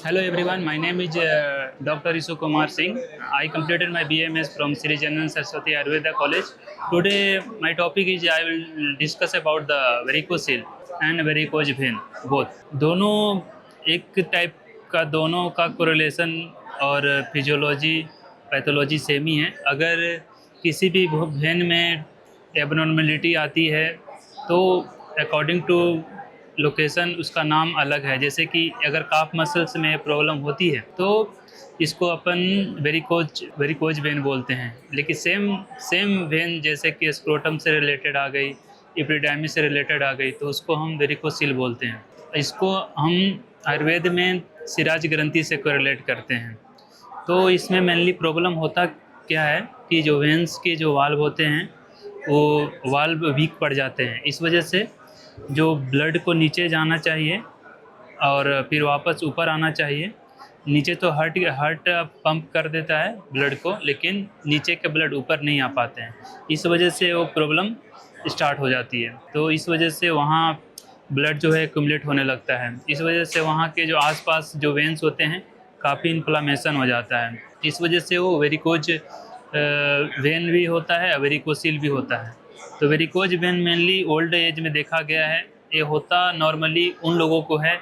Hello everyone, my name is Dr. Isu Kumar Singh. I completed my BMS from Sri Janan Saraswati Ayurveda College. Today my topic is I will discuss about the varicocele and varicose vein both. दोनों एक type का दोनों का correlation और physiology pathology same ही है। अगर किसी भी वेन में एबनॉर्मेलिटी आती है तो अकॉर्डिंग टू लोकेशन उसका नाम अलग है। जैसे कि अगर काफ मसल्स में प्रॉब्लम होती है तो इसको अपन वेरिकोज वेन बोलते हैं। लेकिन सेम सेम वेन जैसे कि स्क्रोटम से रिलेटेड आ गई, एपिडाइमिस से रिलेटेड आ गई, तो उसको हम वेरिकोसिल बोलते हैं। इसको हम आयुर्वेद में सिराज ग्रंथि से कोरिलेट करते हैं। तो इसमें मेनली प्रॉब्लम होता क्या है कि जो वेंस के जो वाल्व होते हैं वो वाल्व वीक पड़ जाते हैं। इस वजह से जो ब्लड को नीचे जाना चाहिए और फिर वापस ऊपर आना चाहिए। नीचे तो हार्ट पंप कर देता है ब्लड को, लेकिन नीचे के ब्लड ऊपर नहीं आ पाते हैं। इस वजह से वो प्रॉब्लम स्टार्ट हो जाती है। तो इस वजह से वहाँ ब्लड जो है एक्यूमुलेट होने लगता है। इस वजह से वहाँ के जो आसपास जो वेंस होते हैं काफ़ी इन्फ्लामेशन हो जाता है। इस वजह से वो वेरिकोज वेन भी होता है, वेरिकोसिल भी होता है। तो varicose vein mainly old age में देखा गया है। ये होता नॉर्मली उन लोगों को है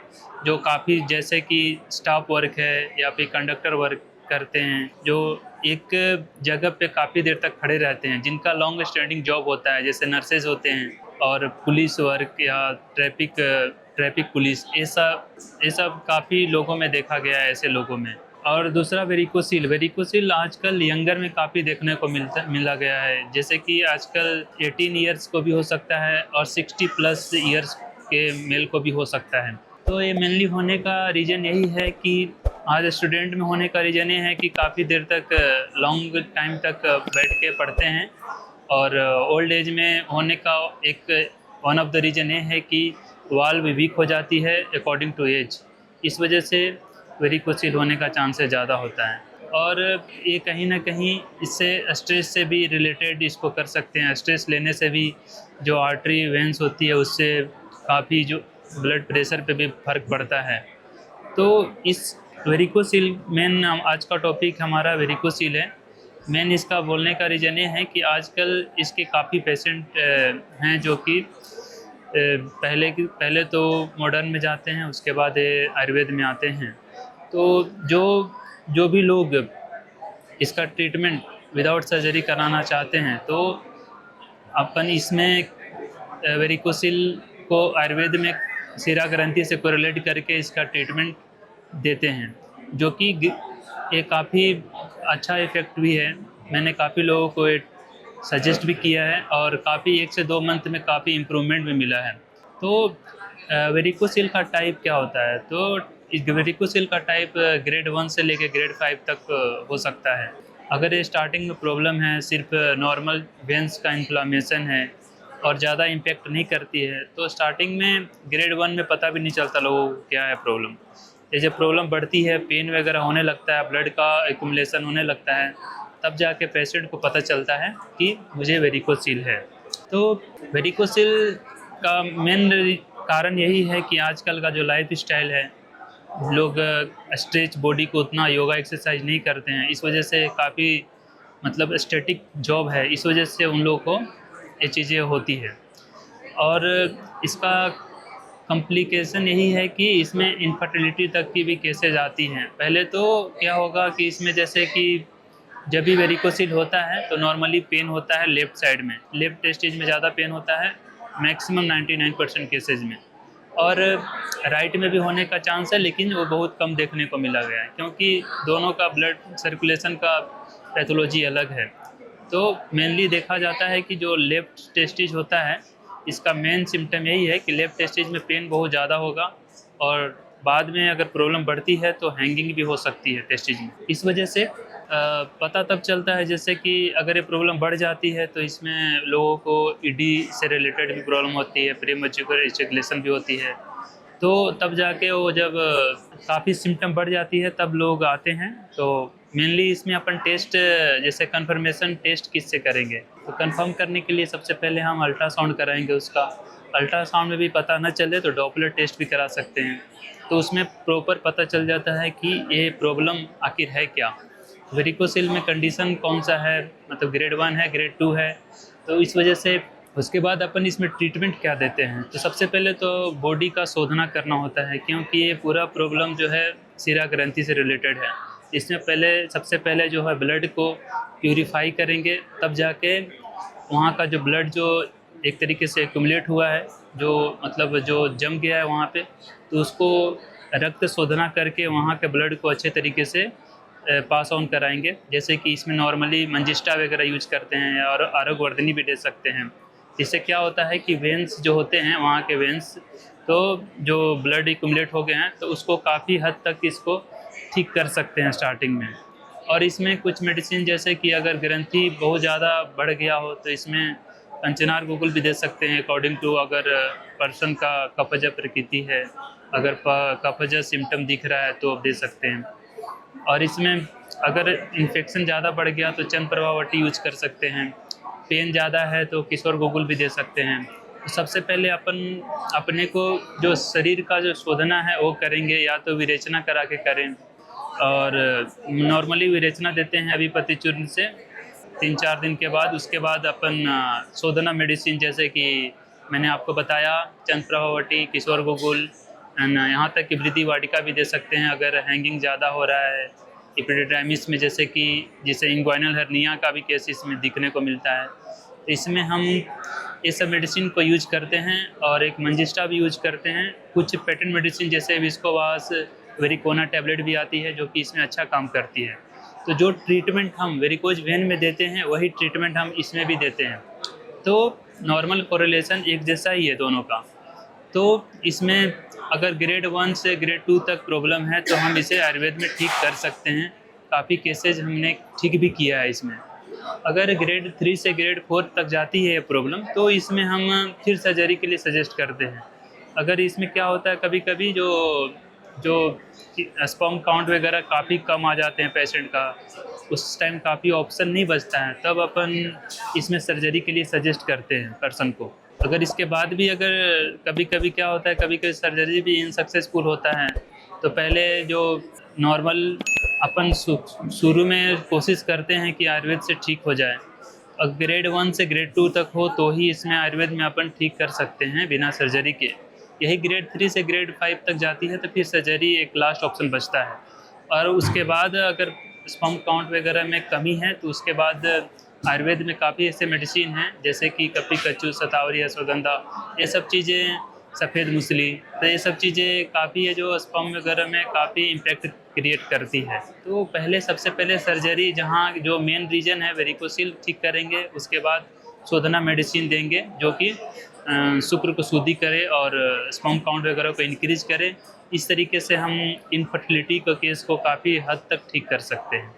जो काफ़ी जैसे कि स्टाफ वर्क है या फिर कंडक्टर वर्क करते हैं, जो एक जगह पे काफ़ी देर तक खड़े रहते हैं, जिनका लॉन्ग स्टैंडिंग जॉब होता है, जैसे नर्सेज होते हैं और पुलिस वर्क या ट्रैफिक पुलिस। ये सब काफ़ी लोगों में देखा गया है, ऐसे लोगों में। और दूसरा वेरिकोसिल आजकल यंगर में काफ़ी देखने को मिला गया है। जैसे कि आजकल 18 ईयर्स को भी हो सकता है और 60 प्लस ईयर्स के मेल को भी हो सकता है। तो ये मेनली होने का रीज़न यही है कि आज स्टूडेंट में होने का रीज़न ये है कि काफ़ी देर तक लॉन्ग टाइम तक बैठ के पढ़ते हैं। और ओल्ड एज में होने का एक वन ऑफ द रीज़न ये है कि वाल्व वीक हो जाती है अकॉर्डिंग टू एज। इस वजह से वेरिकोसिल होने का चांसेस ज़्यादा होता है। और ये कहीं ना कहीं इससे स्ट्रेस से भी रिलेटेड इसको कर सकते हैं। स्ट्रेस लेने से भी जो आर्टरी वेंस होती है उससे काफ़ी जो ब्लड प्रेशर पे भी फ़र्क पड़ता है। तो इस वेरिकोसिल मेन आज का टॉपिक हमारा वेरिकोसिल है। मेन इसका बोलने का रीज़न ये है कि आजकल इसके काफ़ी पेशेंट हैं जो कि पहले तो मॉडर्न में जाते हैं, उसके बाद आयुर्वेद में आते हैं। तो जो जो भी लोग इसका ट्रीटमेंट विदाउट सर्जरी कराना चाहते हैं तो अपन इसमें वेरिकोसिल को आयुर्वेद में सिरा ग्रंथि से कोरिलेट करके इसका ट्रीटमेंट देते हैं, जो कि ये काफ़ी अच्छा इफ़ेक्ट भी है। मैंने काफ़ी लोगों को ये सजेस्ट भी किया है और काफ़ी 1 से 2 मंथ में काफ़ी इम्प्रूवमेंट भी मिला है। तो वेरिकोसिल का टाइप क्या होता है? तो इस वेरिकोसिल का टाइप ग्रेड 1 से लेकर ग्रेड 5 तक हो सकता है। अगर ये स्टार्टिंग में प्रॉब्लम है, सिर्फ नॉर्मल वेंस का इन्फ्लामेशन है और ज़्यादा इम्पेक्ट नहीं करती है, तो स्टार्टिंग में ग्रेड 1 में पता भी नहीं चलता लोगों को क्या है प्रॉब्लम। ये जब प्रॉब्लम बढ़ती है, पेन वगैरह होने लगता है, ब्लड का एक्यूमुलेशन होने लगता है, तब जाके पेशेंट को पता चलता है कि मुझे वेरिकोसिल है। तो वेरिकोसिल का मेन कारण यही है कि आजकल का जो लाइफ स्टाइल है, लोग स्ट्रेच बॉडी को उतना योगा एक्सरसाइज नहीं करते हैं। इस वजह से काफ़ी मतलब स्टैटिक जॉब है, इस वजह से उन लोगों को ये चीज़ें होती है। और इसका कॉम्प्लिकेशन यही है कि इसमें इनफर्टिलिटी तक की भी केसेज आती हैं। पहले तो क्या होगा कि इसमें जैसे कि जब भी वेरिकोसिल होता है तो नॉर्मली पेन होता है लेफ़्ट साइड में, लेफ़्ट टेस्टिज में ज़्यादा पेन होता है मैक्सिमम 99% केसेज में। और राइट में भी होने का चांस है, लेकिन वो बहुत कम देखने को मिला गया है क्योंकि दोनों का ब्लड सर्कुलेशन का पैथोलॉजी अलग है। तो मेनली देखा जाता है कि जो लेफ़्ट टेस्टिज होता है, इसका मेन सिम्टम यही है कि लेफ़्ट टेस्टिज में पेन बहुत ज़्यादा होगा और बाद में अगर प्रॉब्लम बढ़ती है तो हैंगिंग भी हो सकती है टेस्टिज में। इस वजह से पता तब चलता है जैसे कि अगर ये प्रॉब्लम बढ़ जाती है तो इसमें लोगों को ईडी से रिलेटेड भी प्रॉब्लम होती है, प्रीमैच्योर इजैकुलेशन भी होती है। तो तब जाके वो जब काफ़ी सिम्टम बढ़ जाती है तब लोग आते हैं। तो मेनली इसमें अपन टेस्ट जैसे कन्फर्मेशन टेस्ट किससे करेंगे, तो कंफर्म करने के लिए सबसे पहले हम अल्ट्रासाउंड कराएंगे उसका। अल्ट्रासाउंड में भी पता न चले तो डॉपलर टेस्ट भी करा सकते हैं, तो उसमें प्रॉपर पता चल जाता है कि ये प्रॉब्लम आखिर है क्या। वेरिकोसिल में कंडीशन कौन सा है, मतलब ग्रेड 1 है, ग्रेड 2 है, तो इस वजह से उसके बाद अपन इसमें ट्रीटमेंट क्या देते हैं। तो सबसे पहले तो बॉडी का शोधना करना होता है, क्योंकि ये पूरा प्रॉब्लम जो है शिरा ग्रंथि से रिलेटेड है। इसमें सबसे पहले जो है ब्लड को प्यूरिफाई करेंगे, तब जाके वहाँ का जो ब्लड जो एक तरीके से एक्यूमुलेट हुआ है, जो मतलब जो जम गया है वहाँ पे, तो उसको रक्त शोधना करके वहाँ के ब्लड को अच्छे तरीके से पास ऑन कराएंगे। जैसे कि इसमें नॉर्मली मंजिस्टा वगैरह यूज करते हैं और आरोग्यवर्धनी भी दे सकते हैं। इससे क्या होता है कि वेंस जो होते हैं वहाँ के वेंस, तो जो ब्लड एक्यूमुलेट हो गए हैं तो उसको काफ़ी हद तक इसको ठीक कर सकते हैं स्टार्टिंग में। और इसमें कुछ मेडिसिन जैसे कि अगर ग्रंथि बहुत ज़्यादा बढ़ गया हो तो इसमें कंचनार गुगुल भी दे सकते हैं, अकॉर्डिंग टू अगर पर्सन का कफज प्रकृति है, अगर कफज सिम्टम दिख रहा है तो आप दे सकते हैं। और इसमें अगर इन्फेक्शन ज़्यादा बढ़ गया तो चंद्रप्रभावटी यूज कर सकते हैं। पेन ज़्यादा है तो किशोर गुगुल भी दे सकते हैं। तो सबसे पहले अपने को जो शरीर का जो शोधना है वो करेंगे, या तो विरेचना करा के करें, और नॉर्मली विरेचना देते हैं अभिपति चूर्ण से 3-4 दिन के बाद। उसके बाद अपन शोधना मेडिसिन जैसे कि मैंने आपको बताया, चंद्रप्रभावटी, किशोर गुगुल, यहाँ तक कि वृद्धि वाटिका भी दे सकते हैं अगर हैंगिंग ज़्यादा हो रहा है। एपिडिडाइमिस में जैसे कि जिसे इंग्वाइनल हर्निया का भी केस इसमें दिखने को मिलता है, तो इसमें हम ये सब मेडिसिन को यूज करते हैं। और एक मंजिस्टा भी यूज करते हैं। कुछ पेटेंट मेडिसिन जैसे विस्कोवास, वेरिकोना टैबलेट भी आती है जो कि इसमें अच्छा काम करती है। तो जो ट्रीटमेंट हम वेरिकोज वेन में देते हैं वही ट्रीटमेंट हम इसमें भी देते हैं। तो नॉर्मल कोरिलेशन एक जैसा ही है दोनों का। तो इसमें अगर ग्रेड 1 से ग्रेड 2 तक प्रॉब्लम है तो हम इसे आयुर्वेद में ठीक कर सकते हैं। काफ़ी केसेज हमने ठीक भी किया है इसमें। अगर ग्रेड 3 से ग्रेड 4 तक जाती है ये प्रॉब्लम तो इसमें हम फिर सर्जरी के लिए सजेस्ट करते हैं। अगर इसमें क्या होता है, कभी कभी जो स्पर्म काउंट वगैरह काफ़ी कम आ जाते हैं पेशेंट का, उस टाइम काफ़ी ऑप्शन नहीं बचता है, तब अपन इसमें सर्जरी के लिए सजेस्ट करते हैं पर्सन को। अगर इसके बाद भी अगर कभी कभी क्या होता है, कभी कभी सर्जरी भी इनसक्सेसफुल होता है, तो पहले जो नॉर्मल अपन शुरू में कोशिश करते हैं कि आयुर्वेद से ठीक हो जाए। और ग्रेड 1 से ग्रेड 2 तक हो तो ही इसमें आयुर्वेद में अपन ठीक कर सकते हैं बिना सर्जरी के। यही ग्रेड 3 से ग्रेड 5 तक जाती है तो फिर सर्जरी एक लास्ट ऑप्शन बचता है। और उसके बाद अगर स्पर्म काउंट वगैरह में कमी है तो उसके बाद आयुर्वेद में काफ़ी ऐसे मेडिसिन हैं जैसे कि कपी कच्चू, शतावरी, अश्वगंधा, ये सब चीज़ें, सफ़ेद मूसली, तो ये सब चीज़ें काफ़ी है जो स्पर्म वगैरह में काफ़ी इम्पैक्ट क्रिएट करती है। तो सबसे पहले सर्जरी, जहाँ जो मेन रीजन है वेरिकोसिल, ठीक करेंगे। उसके बाद शोधना मेडिसिन देंगे जो कि शुक्र को शुद्धि करे और स्पर्म काउंट वगैरह को इंक्रीज करे। इस तरीके से हम इनफर्टिलिटी के केस को काफ़ी हद तक ठीक कर सकते हैं।